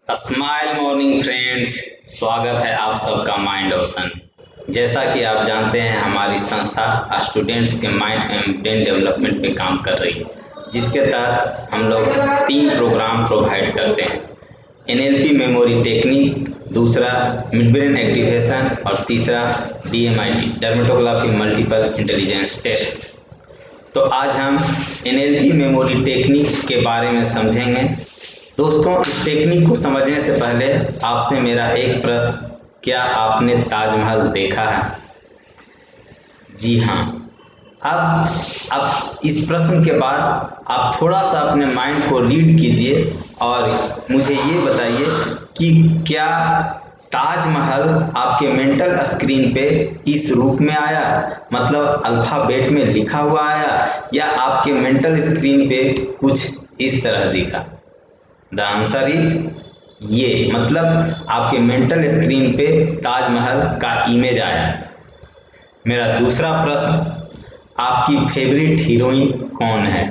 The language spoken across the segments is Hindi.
स्माइल मॉर्निंग फ्रेंड्स, स्वागत है आप सबका माइंड ओशन। जैसा कि आप जानते हैं, हमारी संस्था स्टूडेंट्स के माइंड एंड ब्रेन डेवलपमेंट पे काम कर रही है, जिसके तहत हम लोग 3 प्रोग्राम प्रोवाइड करते हैं। NLP मेमोरी टेक्निक, दूसरा मिड ब्रेन एक्टिवेशन और तीसरा DMIT डर्मेटोग्राफी मल्टीपल इंटेलिजेंस टेस्ट। तो आज हम NLP मेमोरी टेक्निक के बारे में समझेंगे। दोस्तों, इस टेक्निक को समझने से पहले आपसे मेरा एक प्रश्न, क्या आपने ताजमहल देखा है? जी हाँ। अब इस प्रश्न के बाद आप थोड़ा सा अपने माइंड को रीड कीजिए और मुझे ये बताइए कि क्या ताजमहल आपके मेंटल स्क्रीन पे इस रूप में आया, मतलब अल्फाबेट में लिखा हुआ आया, या आपके मेंटल स्क्रीन पे कुछ इस तरह दिखा? द आंसर इज ये, मतलब आपके मेंटल स्क्रीन पे ताजमहल का इमेज आया। मेरा दूसरा प्रश्न, आपकी फेवरेट हीरोइन कौन है?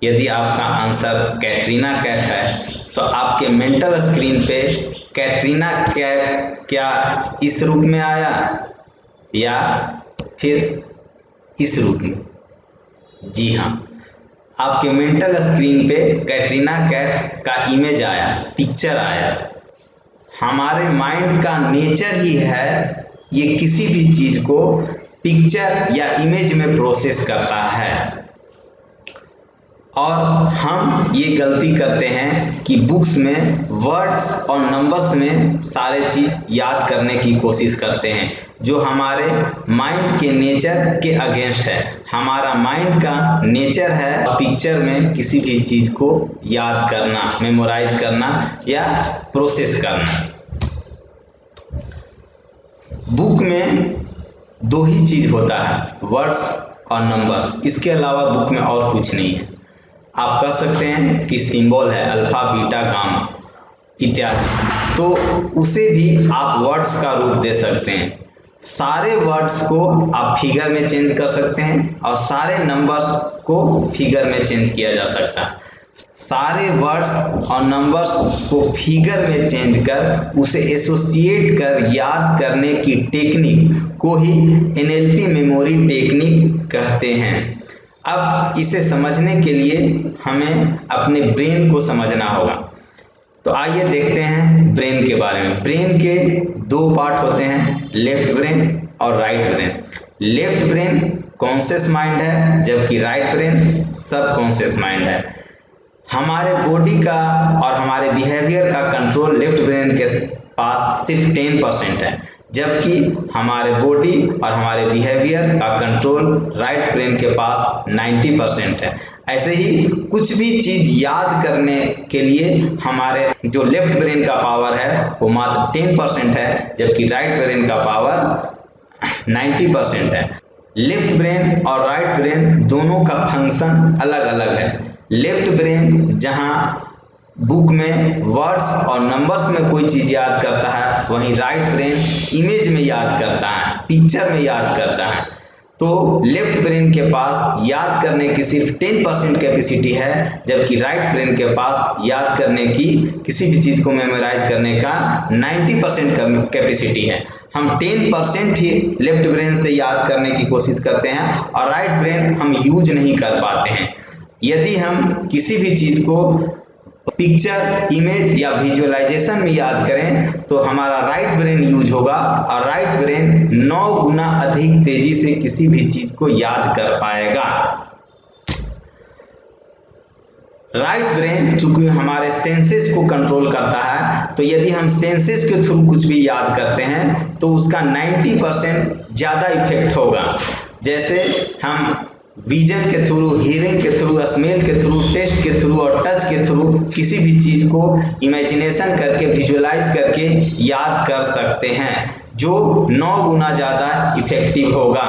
यदि आपका आंसर कैटरीना कैफ है तो आपके मेंटल स्क्रीन पे कैटरीना कैफ क्या इस रूप में आया या फिर इस रूप में? जी हाँ, आपके मेंटल स्क्रीन पे कैटरीना कैफ का इमेज आया, पिक्चर आया। हमारे माइंड का नेचर ही है, ये किसी भी चीज को पिक्चर या इमेज में प्रोसेस करता है। और हम ये गलती करते हैं कि बुक्स में वर्ड्स और नंबर्स में सारे चीज याद करने की कोशिश करते हैं, जो हमारे माइंड के नेचर के अगेंस्ट है। हमारा माइंड का नेचर है पिक्चर में किसी भी चीज को याद करना, मेमोराइज करना या प्रोसेस करना। बुक में 2 ही चीज होता है, वर्ड्स और नंबर्स। इसके अलावा बुक में और कुछ नहीं है। आप कह सकते हैं कि सिंबल है, अल्फा बीटा गामा इत्यादि, तो उसे भी आप वर्ड्स का रूप दे सकते हैं। सारे वर्ड्स को आप फिगर में चेंज कर सकते हैं और सारे नंबर्स को फिगर में चेंज किया जा सकता है। सारे वर्ड्स और नंबर्स को फिगर में चेंज कर उसे एसोसिएट कर याद करने की टेक्निक को ही NLP मेमोरी टेक्निक कहते हैं। अब इसे समझने के लिए हमें अपने ब्रेन को समझना होगा। तो आइए देखते हैं ब्रेन के बारे में। ब्रेन के 2 पार्ट होते हैं, लेफ्ट ब्रेन और right brain. Left brain conscious mind है, जबकि राइट ब्रेन सब कॉन्शियस माइंड है। हमारे बॉडी का और हमारे बिहेवियर का कंट्रोल लेफ्ट ब्रेन के पास सिर्फ 10% है, जबकि हमारे बॉडी और हमारे बिहेवियर का कंट्रोल राइट ब्रेन के पास 90% है। ऐसे ही कुछ भी चीज याद करने के लिए हमारे जो लेफ्ट ब्रेन का पावर है वो मात्र 10% है, जबकि राइट ब्रेन का पावर 90% है। लेफ्ट ब्रेन और राइट ब्रेन दोनों का फंक्शन अलग अलग है। लेफ्ट ब्रेन जहां बुक में वर्ड्स और नंबर्स में कोई चीज याद करता है, वहीं राइट ब्रेन इमेज में याद करता है, पिक्चर में याद करता है। तो लेफ्ट ब्रेन के पास याद करने की सिर्फ 10% कैपेसिटी है, जबकि राइट ब्रेन के पास याद करने की, किसी भी चीज को मेमोराइज करने का 90% कैपेसिटी है। हम 10% ही लेफ्ट ब्रेन से याद करने की कोशिश करते हैं और राइट ब्रेन हम यूज नहीं कर पाते हैं। यदि हम किसी भी चीज को पिक्चर, इमेज या विजुअलाइजेशन में याद करें तो हमारा राइट ब्रेन यूज होगा और राइट ब्रेन 9 गुना अधिक तेजी से किसी भी चीज को याद कर पाएगा। राइट ब्रेन चूंकि हमारे सेंसेस को कंट्रोल करता है, तो यदि हम सेंसेस के थ्रू कुछ भी याद करते हैं तो उसका 90% ज्यादा इफेक्ट होगा। जैसे हम विजन के थ्रू, हियरिंग के थ्रू, स्मेल के थ्रू, टेस्ट के थ्रू और टच के थ्रू किसी भी चीज को इमेजिनेशन करके, विजुअलाइज करके याद कर सकते हैं, जो 9 गुना ज्यादा इफेक्टिव होगा।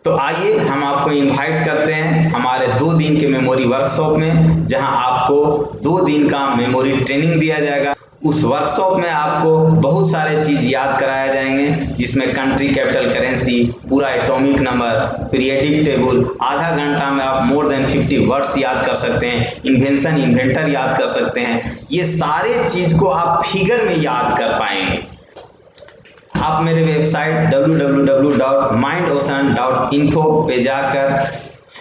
तो आइए हम आपको इनवाइट करते हैं हमारे 2 दिन के मेमोरी वर्कशॉप में, जहां आपको 2 दिन का मेमोरी ट्रेनिंग दिया जाएगा। उस वर्कशॉप में आपको बहुत सारे चीज़ याद कराए जाएंगे, जिसमें कंट्री कैपिटल करेंसी, पूरा एटॉमिक नंबर, पीरियडिक टेबल। आधा घंटा में आप मोर देन 50 वर्ड्स याद कर सकते हैं, इन्वेंशन इन्वेंटर याद कर सकते हैं। ये सारे चीज़ को आप फिगर में याद कर पाएंगे। आप मेरे वेबसाइट www.mindocean.info पे जाकर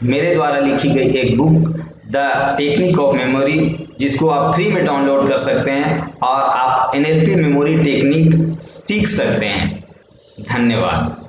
मेरे द्वारा लिखी गई एक book the technique of memory, जिसको आप फ्री में डाउनलोड कर सकते हैं और आप NLP मेमोरी टेक्निक सीख सकते हैं। धन्यवाद।